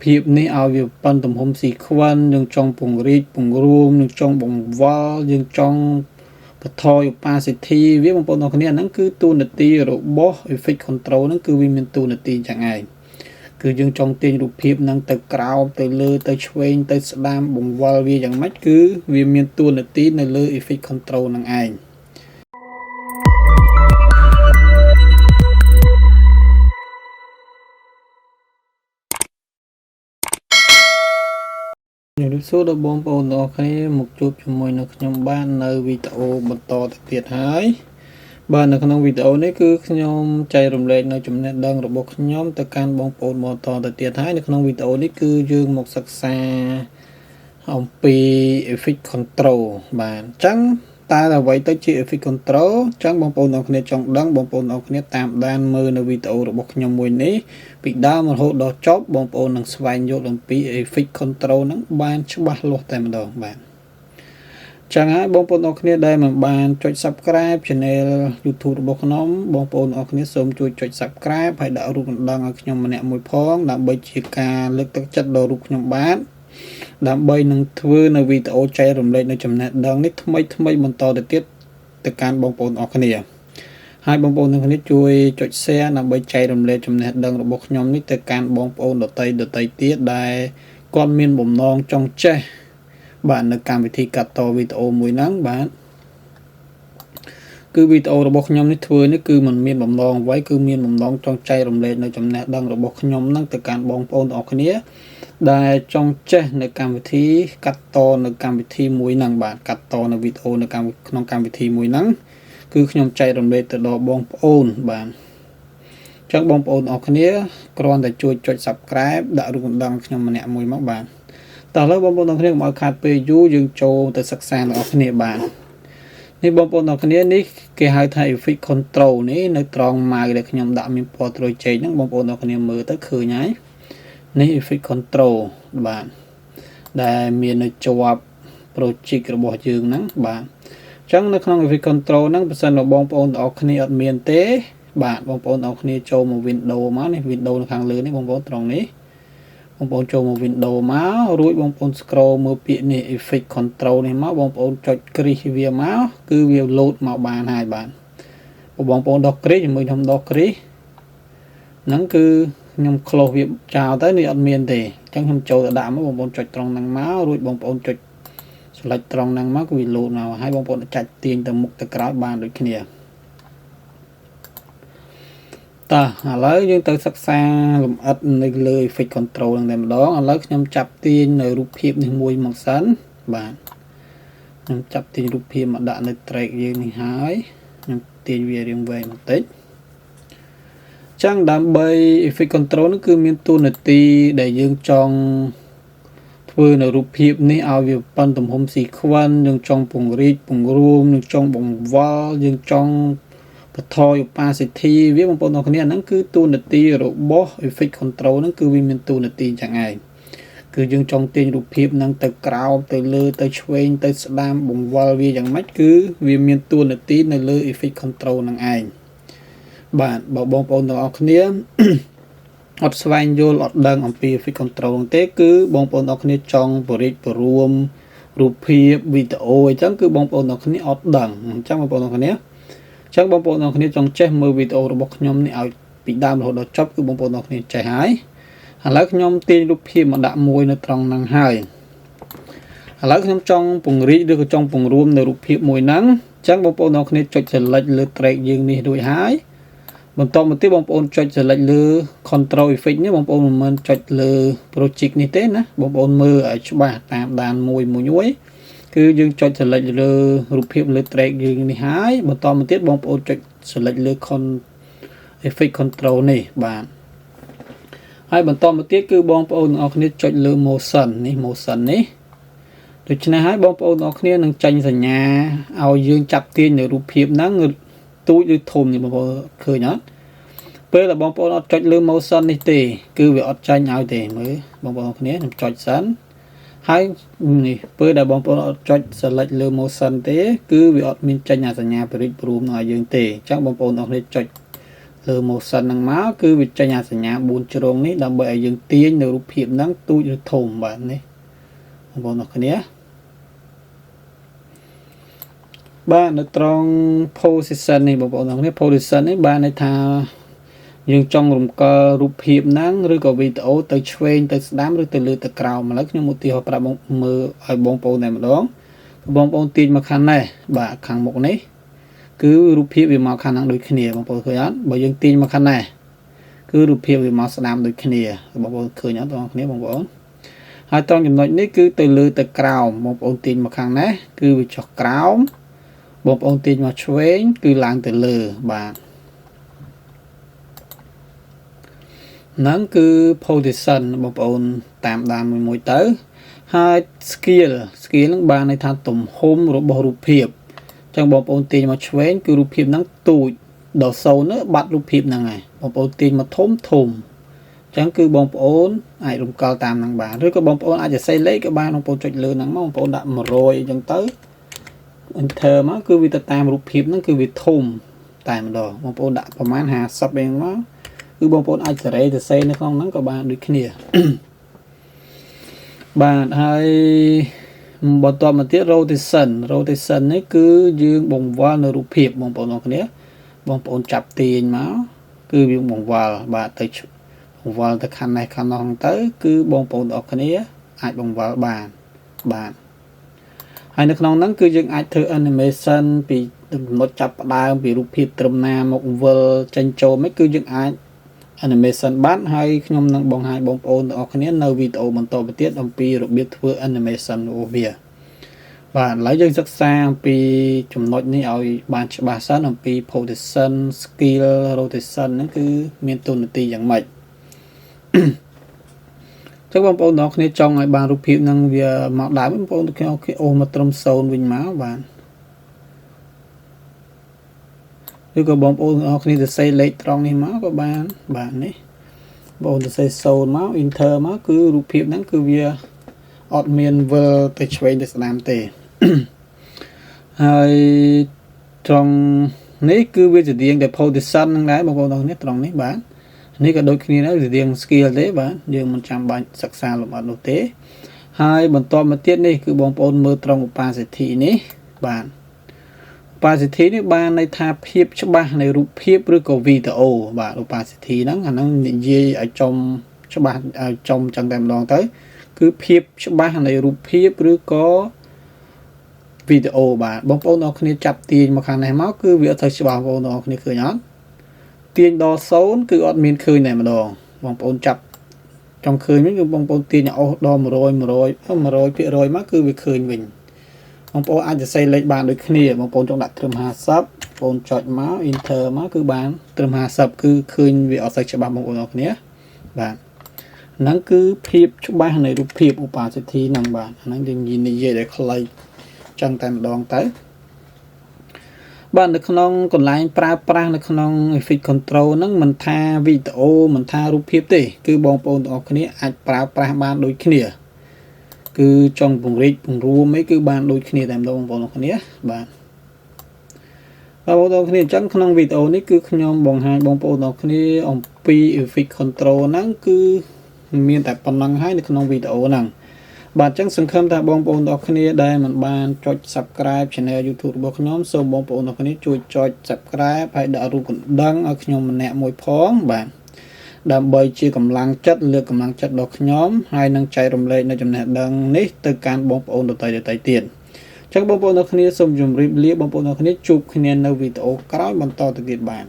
ភាពនេះឲ្យវាប៉ុនទំហំស៊ីខ្វិនយើងចង់ពង្រីកពង្រួមយើងចង់បង្វល់យើងចង់បន្ថយ opacity វាបងប្អូនទាំងគ្នាហ្នឹងគឺតួនាទីរបស់ effect control ហ្នឹងគឺវាមានតួនាទីចឹងឯងគឺយើងចង់ទាញរូបភាពហ្នឹងទៅក្រោមទៅលើទៅឆ្វេងទៅស្ដាំបង្វល់វាយ៉ាងម៉េចគឺវាមានតួនាទីនៅលើ effect control ហ្នឹងឯងជំរាបសួរដល់បងប្អូនទាំងអស់គ្នាមកជួបជាមួយនៅខ្ញុំបាននៅវីដេអូបន្តទៅទៀតហើយបាទនៅក្នុងវីដេអូនេះគឺខ្ញុំចែករំលែកនៅចំណេះដឹងរបស់ខ្ញុំទៅកាន់បងប្អូនបន្តទៅទៀតហើយនៅក្នុងវីដេអូនេះគឺយើងមកសិក្សាអំពី effect control បាទអញ្ចឹងតើអ្វីទៅជា effect control អញ្ចឹងបងប្អូនទាំងគ្នាចង់ដឹងបងប្អូនទាំងគ្នាតាមដានមើលនៅវីដេអូរបស់ខ្ញុំមួយនេះពីដើមរហូតដល់ចប់បងប្អូននឹងស្វែងយល់អំពី effect control ហ្នឹងបានច្បាស់លាស់តែម្ដងបាទចឹងហើយបងប្អូនទាំងគ្នាដែលមិនបានចុច Subscribe Channel YouTube របស់ខ្ញុំបងប្អូនទាំងគ្នាសូមជួយចុច Subscribe ហើយដាក់រូបកណ្ដឹងឲ្យខ្ញុំម្នាក់មួយផងដើម្បីជាការលើកទឹកចិត្តដល់រូបខ្ញុំបាទដើម្បីនឹងធ្វើនៅវីដេអូចែករំលែកនៅចំណេះដឹងនេះថ្មីបន្តទៅទៀតទៅកាន់បងប្អូនទាំងគ្នាហើយបងប្អូនទាំងគ្នាជួយចុច Share ដើម្បីចែករំលែកចំណេះដឹងរបស់ខ្ញុំនេះទៅកាន់បងប្អូនដទៃទៀតដែលគាត់មានបំណងចង់ចេះបាទនៅកម្មវិធីកាត់តវីដេអូមួយហ្នឹងបាទគឺវីដេអូរបស់ខ្ញុំនេះធ្វើនេះគឺมันមានបំណងអ្វីគឺមានបំណងចង់ចែករំលែកនៅចំណេះដឹងរបស់ខ្ញុំហ្នឹងទៅកាន់បងប្អូនទាំងអស់គ្នាដែលចង់ចេះនៅកម្មវិធីកាត់តនៅកម្មវិធីមួយហ្នឹងបាទកាត់តនៅវីដេអូនៅក្នុងកម្មវិធីមួយហ្នឹងគឺខ្ញុំចែករំលែកទៅដល់បងប្អូនបាទអញ្ចឹងបងប្អូនទាំងអស់គ្នាគ្រាន់តែជួយចុច Subscribe ដាក់រូបកណ្ដឹងខ្ញុំម្នាក់មួយមកបាទតោះឥឡូវបងប្អូនទាំងគ្នាកុំឲ្យខាតពេលយូរយើងចូលទៅសិក្សាទាំងអស់គ្នាបាទនេះបងប្អូនទាំងគ្នានេះគេហៅថា effect control នេះនៅត្រង់ម៉ៅដែលខ្ញុំដាក់មានពណ៌ត្រួយចេកហ្នឹងបងប្អូនទាំងគ្នាមើលទៅឃើញហើយនេះ effect control បាទដែលមាននៅជាប់ project របស់យើងហ្នឹងបាទអញ្ចឹងនៅក្នុង effect control ហ្នឹងបើសិនបើបងប្អូនទាំងអស់គ្នាអត់មានទេបាទបងប្អូនទាំងអស់គ្នាចូលមក Windows មកនេះ Windows នៅខាងលើនេះបងប្អូនត្រង់នេះបងប្អូនចូលមក Windows មករួចបងប្អូន scroll មើលពាក្យនេះ effect control នេះមកបងប្អូនចុចគ្រីសវាមកគឺវា load មកបានហើយបាទបងប្អូនដោះគ្រីសជាមួយខ្ញុំដោះគ្រីសហ្នឹងគឺខ្ញុំ close វាចោលទៅនេះអត់មានទេអញ្ចឹងខ្ញុំចូលទៅដាក់មកបងប្អូនចុចត្រង់ហ្នឹងមករួចបងប្អូនចុច select ត្រង់ហ្នឹងមកគឺវា load មកហើយបងប្អូនចាច់ទាញទៅមុខទៅក្រោយបានដូចគ្នាតោះឥឡូវយើងទៅសិក្សាលម្អិតនៅលើ effect control ហ្នឹងតែម្ដងឥឡូវខ្ញុំចាប់ទាញនៅរូបភាពនេះមួយមកសិនបាទខ្ញុំចាប់ទាញរូបភាពមកដាក់នៅ track យើងនេះហើយខ្ញុំទាញវារៀងវែងបន្តិចចឹងដើម្បី effect control នោះគឺមានតួនាទីដែលយើងចង់ធ្វើនៅរូបភាពនេះឲ្យវាប៉ុនទំហំស៊ីខ្វិនយើងចង់ពង្រីកពង្រួមយើងចង់បង្វល់យើងចង់បន្ថយ opacity វាបងប្អូនទាំងគ្នាហ្នឹងគឺតួនាទីរបស់ effect control ហ្នឹងគឺវាមានតួនាទីចឹងឯងគឺយើងចង់ទាញរូបភាពហ្នឹងទៅក្រោមទៅលើទៅឆ្វេងទៅស្ដាំបង្វល់វាយ៉ាងម៉េចគឺវាមានតួនាទីនៅលើ effect control ហ្នឹងឯងបាទបើបងប្អូនទាំងអស់គ្នាអត់ស្វែងយល់អត់ដឹងអំពី effect control ទេគឺបងប្អូនទាំងអស់គ្នាចង់បរិយាបរួមរូបភាពវីដេអូអញ្ចឹងគឺបងប្អូនទាំងអស់គ្នាអត់ដឹងអញ្ចឹងបងប្អូនទាំងអស់គ្នាអញ្ចឹងបងប្អូនទាំងគ្នាចង់ចេះមើលវីដេអូរបស់ខ្ញុំនេះឲ្យពីដើមរហូតដល់ចប់គឺបងប្អូនទាំងគ្នាចេះហើយឥឡូវខ្ញុំទាញរូបភាពមកដាក់មួយនៅត្រង់ហ្នឹងហើយឥឡូវខ្ញុំចង់ពង្រីកឬក៏ចង់ពង្រួមនៅរូបភាពមួយហ្នឹងអញ្ចឹងបងប្អូនទាំងគ្នាចុច select លើ track យើងនេះរួចហើយបន្តមកទៀតបងប្អូនចុច select លើ control effect នេះបងប្អូនមិនមែនចុចលើ project នេះទេណាបងប្អូនមើលឲ្យច្បាស់តាមដានមួយគឺយើងចុច select លើរូបភាពលើ track យើងនេះហើយបន្តមកទៀតបងប្អូនចុច select លើ effect control នេះបាទហើយបន្តមកទៀតគឺបងប្អូនទាំងអស់គ្នាចុចលើ motion នេះដូច្នេះហើយបងប្អូនទាំងអស់គ្នានឹងចេញសញ្ញាឲ្យយើងចាប់ទាញនៅរូបភាពហ្នឹងទូចឬធំនេះបងប្អូនឃើញអត់ពេលដែលបងប្អូនអត់ចុចលើ motion នេះទេគឺវាអត់ចាញ់ឲ្យទេមើលបងប្អូនគ្នាខ្ញុំចុចសិនហើយនេះពេលដែលបងប្អូនអត់ចុច select លើ motion ទេគឺវាអត់មានចេញអាសញ្ញាបរិយារួមឲ្យយើងទេអញ្ចឹងបងប្អូនទាំងគ្នាចុច លើ motion ហ្នឹងមកគឺវាចេញអាសញ្ញា4ជ្រុងនេះដើម្បីឲ្យយើងទាញនៅរូបភាពហ្នឹងទូចឬធំបាទនេះបងប្អូនអរគ្នាបាទនៅត្រង់ position នេះបងប្អូនអរគ្នា position នេះបានន័យថាយើងចង់រំកិលរូបភាពហ្នឹងឬក៏វីដេអូទៅឆ្វេងទៅស្ដាំឬទៅលើទៅក្រោមឥឡូវខ្ញុំឧទាហរណ៍ប្រាប់មើលឲ្យបងប្អូនតែម្ដងបងប្អូនទាញមកខាងនេះបាទខាងមុខនេះគឺរូបភាពវាមកខាងហ្នឹងដូចគ្នាបងប្អូនឃើញអត់បើយើងទាញមកខាងនេះគឺរូបភាពវាមកស្ដាំដូចគ្នាបងប្អូនឃើញអត់បងប្អូនបងប្អូនហើយត្រង់ចំណុចនេះគឺទៅលើទៅក្រោមបងប្អូនទាញមកខាងនេះគឺវាចុះក្រោមបងប្អូនទាញមកឆ្វេងគឺឡើងទៅលើបាទហ្នឹងគឺ position បងប្អូនតាមដានមួយទៅហើយ scale ហ្នឹងបានន័យថាទំហំរបស់រូបភាពអញ្ចឹងបងប្អូនទាញមកឆ្វេងគឺរូបភាពហ្នឹងទូចដល់0នោះបាត់រូបភាពហ្នឹងហើយបងប្អូនទាញមកធំអញ្ចឹងគឺបងប្អូនអាចរំកិលតាមហ្នឹងបានឬក៏បងប្អូនអាចសរសេរលេខក៏បានបងប្អូនចុចលើហ្នឹងមកបងប្អូនដាក់100អញ្ចឹងទៅ enter មកគឺវាទៅតាមរូបភាពហ្នឹងគឺវាធំតែម្ដងបងប្អូនដាក់ប្រហែល50ឯងមកគឺបងប្អូនអាចសរសេរនៅក្នុងហ្នឹងក៏បានដូចគ្នាបាទហើយបន្តមកទៀត rotation នេះគឺយើងបង្វិលនៅរូបភាពបងប្អូនអរគ្នាបងប្អូនចាប់ទាញមកគឺវាបង្វិលបាទទៅបង្វិលទៅខាងនេះខាងនោះទៅគឺបងប្អូនអរគ្នាអាចបង្វិលបានហើយនៅក្នុងហ្នឹងគឺយើងអាចធ្វើ animation ពីចំណុចចាប់ផ្ដើមពីរូបភាពត្រឹមណាមកវិលចេញចូលមិនគឺយើងអាច animation បានហើយខ្ញុំនឹងបង្ហាញបងប្អូនទាំងអស់គ្នានៅវីដេអូបន្តទៅទៀតអំពីរបៀបធ្វើ animation របស់វាបាទឥឡូវយើងសិក្សាអំពីចំណុចនេះឲ្យបានច្បាស់សិនអំពី position skill rotation ហ្នឹងគឺមានតួនាទីយ៉ាងម៉េចចឹងបងប្អូនទាំងអស់គ្នាចង់ឲ្យបានរូបភាពហ្នឹងវាមកដើមបងប្អូនទាំងអស់គ្នាអូសមកត្រឹម0វិញមកបាទឬក៏បងប្អូនទាំងអស់គ្នាសរសេរលេខត្រង់នេះមកក៏បានបាទនេះបងប្អូនសរសេរ0មក enter មកគឺរូបភាពហ្នឹងគឺវាអត់មានវិលទៅឆ្វេងទៅស្ដាំទេហើយត្រង់នេះគឺវាជារៀងតែ position ហ្នឹងដែរបងប្អូនទាំងអស់គ្នាត្រង់នេះបាទនេះក៏ដូចគ្នាដែរវារៀង skill ទេបាទយើងមិនចាំបាច់សិក្សាលម្អិតនោះទេហើយបន្តមកទៀតនេះគឺបងប្អូនមើលត្រង់ opacity នេះបាទ opacity នេះបានន័យថាភាពច្បាស់នៃរូបភាពឬក៏វីដេអូបាទ opacity ហ្នឹងអាហ្នឹងនិយាយឲ្យចំច្បាស់ឲ្យចំចឹងតែម្ដងទៅគឺភាពច្បាស់នៃរូបភាពឬក៏វីដេអូបាទបងប្អូនអរគ្នាចាប់ទាញមកខាងនេះមកគឺវាអត់ទៅច្បាស់បងប្អូនអរគ្នាឃើញអត់ទាញដល់0គឺអត់មានឃើញតែម្ដងបងប្អូនចាប់ចង់ឃើញវិញគឺបងប្អូនទាញអស់ដល់100% 100% មកគឺវាឃើញវិញបងប្អូនអាចសរសេរលេខបានដូចគ្នាបងប្អូនចង់ដាក់ត្រឹម50បងប្អូនចុចមក enter មកគឺបានត្រឹម50គឺឃើញវាអត់សូវច្បាស់បងប្អូនអរគ្នាបាទហ្នឹងគឺភាពច្បាស់នៃរូបភាព opacity ហ្នឹងបាទហ្នឹងយើងនិយាយឲ្យខ្លីចឹងតែម្ដងទៅបាទនៅក្នុងកន្លែងប្រើប្រាស់នៅក្នុង effect control ហ្នឹងមិនថាវីដេអូមិនថារូបភាពទេគឺបងប្អូនទាំងអស់គ្នាអាចប្រើប្រាស់បានដូចគ្នាគឺចង់ពង្រីកពង្រួមអីគឺបានដូចគ្នាតែម្ដងបងប្អូនទាំងគ្នាបាទបងប្អូនទាំងគ្នាអញ្ចឹងក្នុងវីដេអូនេះគឺខ្ញុំបង្ហាញបងប្អូនទាំងគ្នាអំពី effect control ហ្នឹងគឺមានតែប៉ុណ្្នឹងហើយនៅក្នុងវីដេអូហ្នឹងបាទអញ្ចឹងសង្ឃឹមថាបងប្អូនទាំងគ្នាដែលមិនបានចុច Subscribe Channel YouTube របស់ខ្ញុំសូមបងប្អូនទាំងគ្នាជួយចុច Subscribe ហើយដាក់រូបកណ្ដឹងឲ្យខ្ញុំម្នាក់មួយផងបាទដើម្បីជាកម្លាំងចិត្តលើកកម្លាំងចិត្តដល់ខ្ញុំហើយនឹងចែករំលែកនៅចំណេះដឹងនេះទៅកាន់បងប្អូនដទៃទៀតអញ្ចឹងបងប្អូនទាំងគ្នាសូមជម្រាបលាបងប្អូនទាំងគ្នាជួបគ្នានៅវីដេអូក្រោយបន្តទៅទៀតបាទ